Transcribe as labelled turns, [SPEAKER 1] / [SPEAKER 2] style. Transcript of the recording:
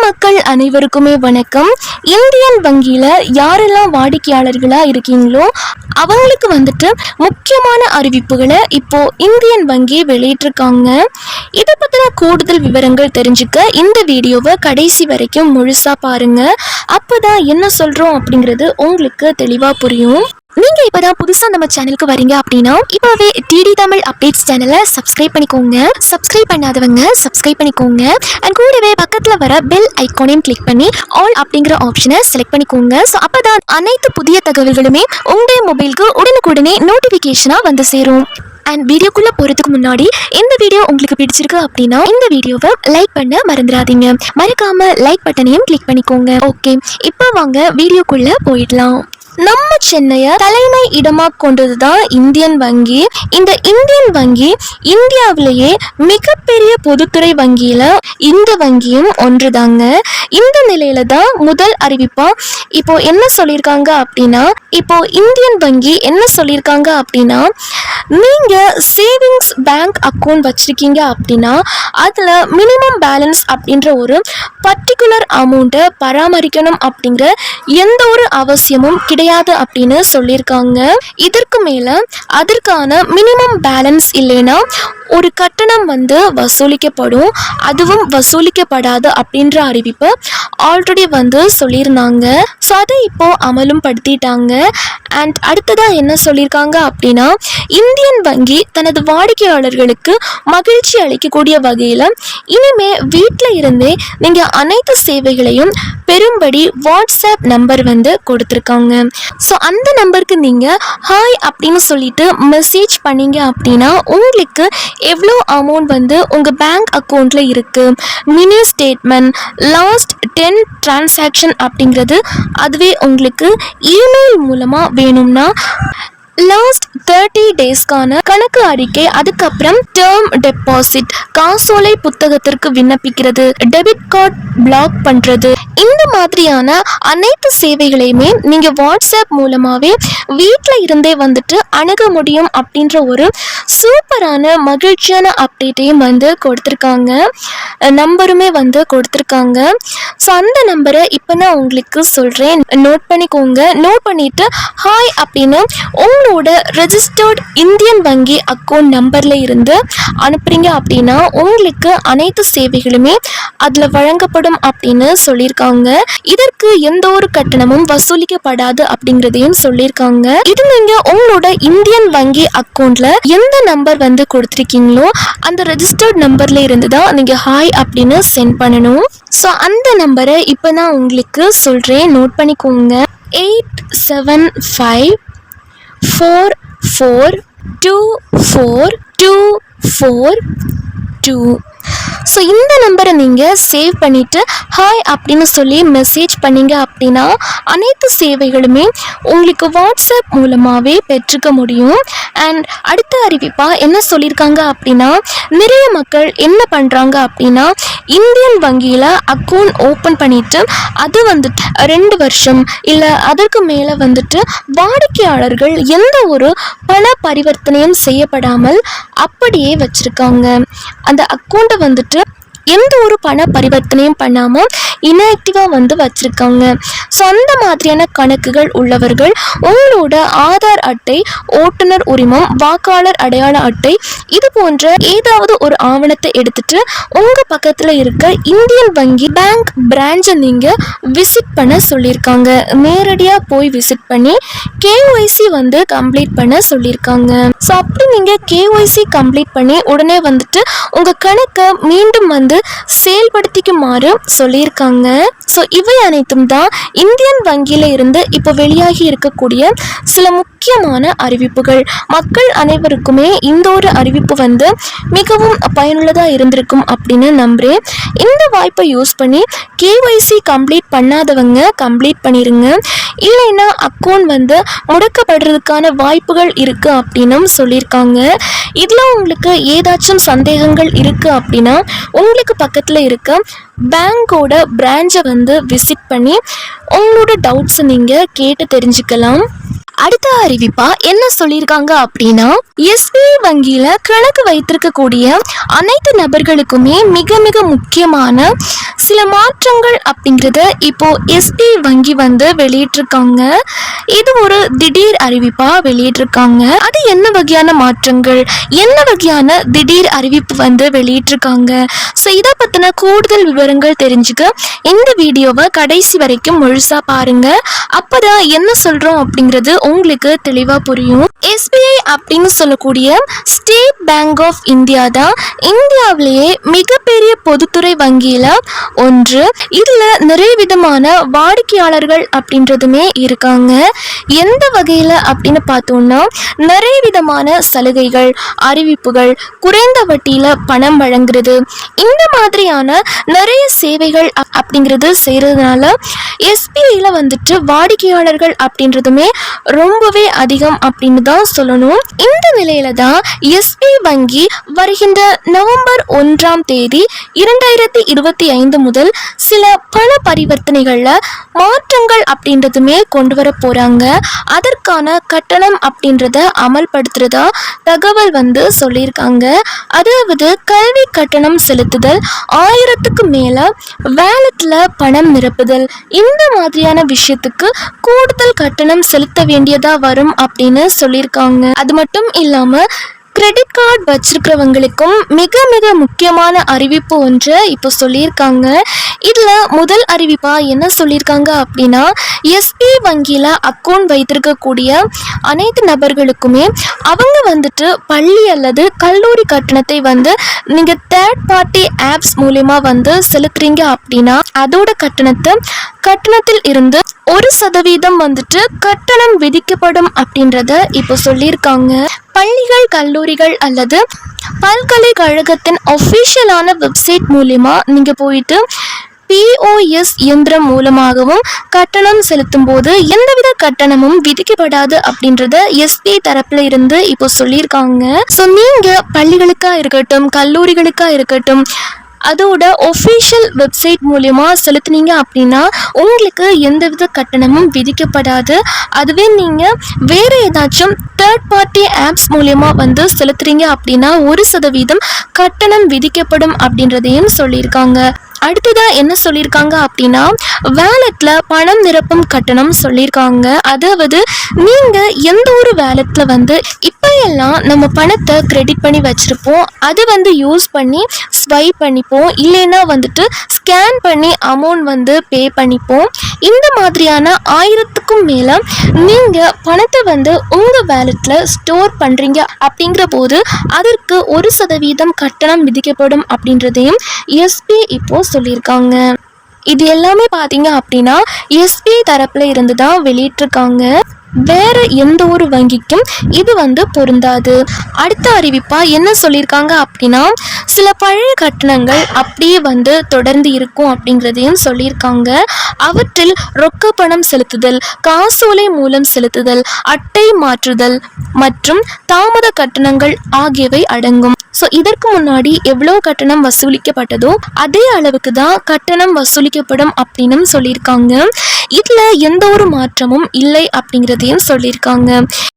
[SPEAKER 1] மக்கள் அனைவருக்குமே வணக்கம். இந்தியன் வங்கியில யாரெல்லாம் வாடிக்கையாளர்களா இருக்கீங்களோ அவங்களுக்கு வந்துட்டு முக்கியமான அறிவிப்புகளை இப்போ இந்தியன் வங்கி வெளியிட்டிருக்காங்க. இதை பத்தின கூடுதல் விவரங்கள் தெரிஞ்சுக்க இந்த வீடியோவை கடைசி வரைக்கும் முழுசா பாருங்க. அப்பதான் என்ன சொல்றோம் அப்படிங்கிறது உங்களுக்கு தெளிவா புரியும். நீங்க இப்பதான் புதுசா நம்ம சேனலுக்கு வரீங்க அப்படின்னா இப்பவே டிடி தமிழ் அப்டேட்ஸ் சேனலை சப்ஸ்கிரைப் பண்ணிக்கோங்க. சப்ஸ்கிரைப் பண்ணாதவங்க சப்ஸ்கிரைப் பண்ணிக்கோங்க. அண்ட் கூடவே பக்கத்துல வர பெல் ஐகானையும் கிளிக் பண்ணி ஆல் அப்படிங்கிற ஆப்ஷனை செலக்ட் பண்ணிக்கோங்க. ஸோ அப்பதான் அனைத்து புதிய தகவல்களுமே உங்களுடைய மொபைலுக்கு உடனுக்குடனே நோட்டிபிகேஷனா வந்து சேரும். அண்ட் வீடியோக்குள்ள போறதுக்கு முன்னாடி இந்த வீடியோ உங்களுக்கு பிடிச்சிருக்கு அப்படின்னா இந்த வீடியோவை லைக் பண்ண மறந்துடாதீங்க. மறக்காம லைக் பட்டனையும் கிளிக் பண்ணிக்கோங்க. ஓகே, இப்போ வாங்க வீடியோக்குள்ள போயிடலாம். நம்ம சென்னையை தலைமை இடமா கொண்டதுதான் இந்தியன் வங்கி. இந்த இந்தியன் வங்கி இந்தியாவிலேயே மிகப்பெரிய பொதுத்துறை வங்கியில இந்த வங்கியும் ஒன்றுதாங்க. இந்த நிலையில தான் முதல் அறிவிப்பா இப்போ என்ன சொல்லியிருக்காங்க அப்படின்னா, இப்போ இந்தியன் வங்கி என்ன சொல்லியிருக்காங்க அப்படின்னா, நீங்க சேவிங்ஸ் பேங்க் அக்கௌண்ட் வச்சிருக்கீங்க அப்படின்னா அதுல மினிமம் பேலன்ஸ் அப்படின்ற ஒரு பர்டிகுலர் அமௌண்ட்டை பராமரிக்கணும் அப்படிங்கிற எந்த ஒரு அவசியமும் கிடையாது அப்படின்னு சொல்லியிருக்காங்க. இதற்கு மேல அதற்கான மினிமம் பேலன்ஸ் இல்லைன்னா ஒரு கட்டணம் வந்து வசூலிக்கப்படும், அதுவும் வசூலிக்கப்படாது அப்படின்ற அறிவிப்பு ஆல்ரெடி வந்து சொல்லியிருந்தாங்க. ஸோ அதை இப்போ அமலும் படுத்திட்டாங்க. அண்ட் அடுத்ததாக என்ன சொல்லியிருக்காங்க அப்படின்னா, இந்தியன் வங்கி தனது வாடிக்கையாளர்களுக்கு மகிழ்ச்சி அளிக்கக்கூடிய வகையில் இனிமே வீட்டில் இருந்தே நீங்கள் அனைத்து சேவைகளையும் பெரும்படி வாட்ஸ்அப் நம்பர் வந்து கொடுத்துருக்காங்க. ஸோ அந்த நம்பருக்கு நீங்கள் ஹாய் அப்படின்னு சொல்லிட்டு மெசேஜ் பண்ணீங்க அப்படின்னா உங்களுக்கு எவ்வளோ அமௌண்ட் வந்து உங்கள் பேங்க் அக்கௌண்ட்டில் இருக்குது, மினி ஸ்டேட்மெண்ட், லாஸ்ட் 10 டிரான்சாக்ஷன் அப்படிங்கிறது அதுவே உங்களுக்கு இமெயில் மூலமாக வேணும்னா லாஸ்ட் 30 டேஸ்க்கான கணக்கு அறிக்கை, அதுக்கப்புறம் டேர்ம் டெபாசிட், காசோலை புத்தகத்திற்கு விண்ணப்பிக்கிறது, டெபிட் கார்டு பிளாக் பண்றது, இந்த மாதிரியான அனைத்து சேவைகளையுமே நீங்க வாட்ஸ்அப் மூலமாவே வீட்டில் இருந்தே வந்துட்டு அணுக முடியும் அப்படின்ற ஒரு சூப்பரான மகிழ்ச்சியான அப்டேட்டையும் வந்து கொடுத்துருக்காங்க. நம்பருமே வந்து கொடுத்துருக்காங்க. ஸோ அந்த நம்பரை இப்போ நான் உங்களுக்கு சொல்கிறேன், நோட் பண்ணிக்கோங்க. நோட் பண்ணிட்டு ஹாய் அப்படின்னு உங்களோட ரெஜிஸ்டர்ட் இந்தியன் வங்கி அக்கௌண்ட் நம்பரில் இருந்து அனுப்புறீங்க அப்படின்னா உங்களுக்கு அனைத்து சேவைகளுமே அதில் வழங்கப்படும் அப்படின்னு சொல்லியிருக்காங்க. இதற்கு எந்த ஒரு கட்டணமும் வசூலிக்கப்படாது அப்படிங்கிறதையும் சொல்லியிருக்காங்க. இது நீங்க உங்களோட இந்தியன் வங்கி அக்கௌண்ட்ல எந்த நம்பர் வந்து கொடுத்துருக்கீங்களோ அந்த ரெஜிஸ்டர்ட் நம்பர்ல இருந்து தான் நீங்க ஹாய் அப்படின்னு சென்ட் பண்ணணும். ஸோ அந்த நம்பரை இப்போ நான் உங்களுக்கு சொல்றேன், நோட் பண்ணிக்கோங்க. 8754424242. ஸோ இந்த நம்பரை நீங்கள் சேவ் பண்ணிவிட்டு ஹாய் அப்படின்னு சொல்லி மெசேஜ் பண்ணிங்க அப்படின்னா அனைத்து சேவைகளுமே உங்களுக்கு வாட்ஸ்அப் மூலமாகவே பெற்றுக்க முடியும். அண்ட் அடுத்த அறிவிப்பாக என்ன சொல்லியிருக்காங்க அப்படின்னா, நிறைய மக்கள் என்ன பண்ணுறாங்க அப்படின்னா இந்தியன் வங்கியில் அக்கௌண்ட் ஓப்பன் பண்ணிவிட்டு அது வந்துட்டு 2 வருஷம் இல்லை அதற்கு மேலே வந்துட்டு வாடிக்கையாளர்கள் எந்த ஒரு பண பரிவர்த்தனையும் செய்யப்படாமல் அப்படியே வச்சுருக்காங்க. அந்த அக்கௌண்ட்டை வந்துட்டு எந்த ஒரு பண பரிவர்த்தனையும் பண்ணாமல் இன்ஆக்டிவாக வந்து வச்சுருக்காங்க. ஸோ அந்த மாதிரியான கணக்குகள் உள்ளவர்கள் உங்களோட ஆதார் அட்டை, ஓட்டுநர் உரிமம், வாக்காளர் அடையாள அட்டை இது போன்ற ஏதாவது ஒரு ஆவணத்தை எடுத்துட்டு உங்கள் பக்கத்தில் இருக்க இந்தியன் வங்கி பேங்க் பிரான்ச்சை நீங்கள் விசிட் பண்ண சொல்லியிருக்காங்க. நேரடியாக போய் விசிட் பண்ணி KYC வந்து கம்ப்ளீட் பண்ண சொல்லியிருக்காங்க. ஸோ அப்படி நீங்கள் KYC கம்ப்ளீட் பண்ணி உடனே வந்துட்டு உங்கள் கணக்கை மீண்டும் வந்து செயல்படுத்திக்குமாறு சொல்லியிருக்காங்க. ஸோ இவை அனைத்தும் தான் இந்தியன் வங்கியில இருந்து இப்போ வெளியாகி இருக்கக்கூடிய சில முக்கியமான அறிவிப்புகள். மக்கள் அனைவருக்குமே இந்த ஒரு அறிவிப்பு வந்து மிகவும் பயனுள்ளதாக இருந்திருக்கும் அப்படின்னு நம்புகிறேன். இந்த வாய்ப்பை யூஸ் பண்ணி KYC கம்ப்ளீட் பண்ணாதவங்க கம்ப்ளீட் பண்ணிடுங்க. இல்லைன்னா அக்கௌண்ட் வந்து முடக்கப்படுறதுக்கான வாய்ப்புகள் இருக்குது அப்படின்னும் சொல்லியிருக்காங்க. இதில் உங்களுக்கு ஏதாச்சும் சந்தேகங்கள் இருக்குது அப்படின்னா உங்களுக்கு பக்கத்தில் இருக்க பேங்கோட பிரான்ச்சை வந்து விசிட் பண்ணி உங்களோட டவுட்ஸை நீங்கள் கேட்டு தெரிஞ்சுக்கலாம். அடுத்த அறிவிப்பா என்ன சொல்லியிருக்காங்க அப்படின்னா, SBI வங்கியில கணக்கு வைத்திருக்கக்கூடிய அனைத்து நபர்களுக்குமே மிக மிக முக்கியமான சில மாற்றங்கள் அப்படிங்கிறத இப்போ எஸ்பி வங்கி வந்து வெளியிட்டிருக்காங்க. இது ஒரு திடீர் அறிவிப்பா வெளியிட்டிருக்காங்க. அது என்ன வகையான மாற்றங்கள், என்ன வகையான திடீர் அறிவிப்பு வந்து வெளியிட்டிருக்காங்க, ஸோ இதை பற்றின கூடுதல் விவரங்கள் தெரிஞ்சுக்க இந்த வீடியோவை கடைசி வரைக்கும் முழுசா பாருங்க. அப்பதான் என்ன சொல்றோம் அப்படிங்கிறது உங்களுக்கு தெளிவா புரியும். எஸ்பிஐ அப்படின்னு சொல்லக்கூடிய ஸ்டேட் பேங்க் ஆஃப் இந்தியா தான் இந்தியாவிலேயே மிகப்பெரிய பொதுத்துறை வங்கியில ஒன்று. இதுல நிறைய விதமான வாடிக்கையாளர்கள் அப்படின்றதுமே இருக்காங்க. எந்த வகையில அப்படின்னு பார்த்தோம்னா நிறைய விதமான சலுகைகள், அறிவிப்புகள், குறைந்த வட்டியில பணம் வழங்குறது, இந்த மாதிரியான நிறைய சேவைகள் அப்படிங்கிறது செய்யறதுனால எஸ்பிஐல வந்துட்டு வாடிக்கையாளர்கள் அப்படின்றதுமே ரொம்பவே அதிகம் அப்படின்னு தான் சொல்லணும். இந்த நிலையில தான் எஸ்பி வங்கி வருகின்ற நவம்பர் 1ஆம் தேதி 2025 முதல் சில பண பரிவர்த்தனைகள்ல மாற்றங்கள் அப்படின்றதுமே கொண்டு வர போறாங்க. அதற்கான கட்டணம் அப்படின்றத அமல்படுத்துறதா தகவல் வந்து சொல்லியிருக்காங்க. அதாவது கல்வி கட்டணம் செலுத்துதல், 1000க்கு மேல வேலட்ல பணம் நிரப்புதல், இந்த மாதிரியான விஷயத்துக்கு கூடுதல் கட்டணம் செலுத்த வேண்டியதா வரும் அப்படின்னு சொல்லியிருக்காங்க. அது மட்டும் இல்லாம கிரெடிட் கார்டு வச்சிருக்கிறவங்களுக்கும் மிக மிக முக்கியமான அறிவிப்பு ஒன்று இப்போ சொல்லியிருக்காங்க. இதில் முதல் அறிவிப்பாக என்ன சொல்லியிருக்காங்க அப்படின்னா, எஸ்பி வங்கியில் அக்கௌண்ட் வைத்திருக்கக்கூடிய அனைத்து நபர்களுக்குமே அவங்க வந்துட்டு பள்ளி அல்லது கல்லூரி கட்டணத்தை வந்து நீங்கள் தேர்ட் பார்ட்டி ஆப்ஸ் மூலமா வந்து செலுத்துறீங்க அப்படின்னா அதோட கட்டணத்தில் இருந்து 1% வந்துட்டு கட்டணம் விதிக்கப்படும் அப்படின்றத இப்போ சொல்லியிருக்காங்க. பள்ளிகள், கல்லூரிகள் அல்லது பல்கலைக்கழகத்தின் ஒஃபிஷியலான வெப்சைட் மூலமா நீங்க போயிட்டு POS இயந்திரம் மூலமாகவும் கட்டணம் செலுத்தும் போது எந்தவித கட்டணமும் விதிக்கப்படாது அப்படின்றத எஸ்பி தரப்புல இருந்து இப்போ சொல்லியிருக்காங்க. ஸோ நீங்க பள்ளிகளுக்கா இருக்கட்டும், கல்லூரிகளுக்கா இருக்கட்டும், அதோட ஒஃபிஷியல் வெப்சைட் மூலமா செலுத்துனீங்க அப்படின்னா உங்களுக்கு எந்தவித கட்டணமும் விதிக்கப்படாது. அதுவே நீங்கள் வேறு ஏதாச்சும் தேர்ட் பார்ட்டி ஆப்ஸ் மூலமா வந்து செலுத்துறீங்க அப்படின்னா 1% கட்டணம் விதிக்கப்படும் அப்படின்றதையும் சொல்லியிருக்காங்க. அடுத்ததாக என்ன சொல்லியிருக்காங்க அப்படின்னா வேலெட்டில் பணம் நிரப்பும் கட்டணம் சொல்லியிருக்காங்க. அதாவது நீங்கள் எந்த ஒரு வேலெட்டில் வந்து இப்போ எல்லாம் நம்ம பணத்தை கிரெடிட் பண்ணி வச்சுருப்போம், அது வந்து யூஸ் பண்ணி ஸ்வைப் பண்ணிப்போம், இல்லைன்னா வந்துட்டு ஸ்கேன் பண்ணி அமௌண்ட் வந்து பே பண்ணிப்போம். இந்த மாதிரியான 1000க்கும் மேலே நீங்கள் பணத்தை வந்து உங்கள் வேலெட்டில் ஸ்டோர் பண்ணுறீங்க அப்படிங்கிற போது அதற்கு 1% கட்டணம் விதிக்கப்படும் அப்படின்றதையும் எஸ்பி இப்போ சொல்லியிருக்காங்க. இது எல்லாமே பார்த்தீங்க அப்படின்னா எஸ்பி தரப்புல இருந்து தான் வெளியிட்டிருக்காங்க. வேற எந்த ஒரு வங்கிக்கும் இது வந்து பொருந்தாது. அடுத்த அறிவிப்பா என்ன சொல்லியிருக்காங்க அப்படின்னா சில பழைய கட்டணங்கள் அப்படியே வந்து தொடர்ந்து இருக்கும் அப்படிங்கிறதையும் சொல்லியிருக்காங்க. அவற்றில் ரொக்க பணம் செலுத்துதல், காசோலை மூலம் செலுத்துதல், அட்டை மாற்றுதல் மற்றும் தாமத கட்டணங்கள் ஆகியவை அடங்கும். ஸோ இதற்கு முன்னாடி எவ்வளோ கட்டணம் வசூலிக்கப்பட்டதோ அதே அளவுக்கு தான் கட்டணம் வசூலிக்கப்படும் அப்படின்னு சொல்லியிருக்காங்க. இதில் எந்த ஒரு மாற்றமும் இல்லை அப்படிங்கிறதையும் சொல்லியிருக்காங்க.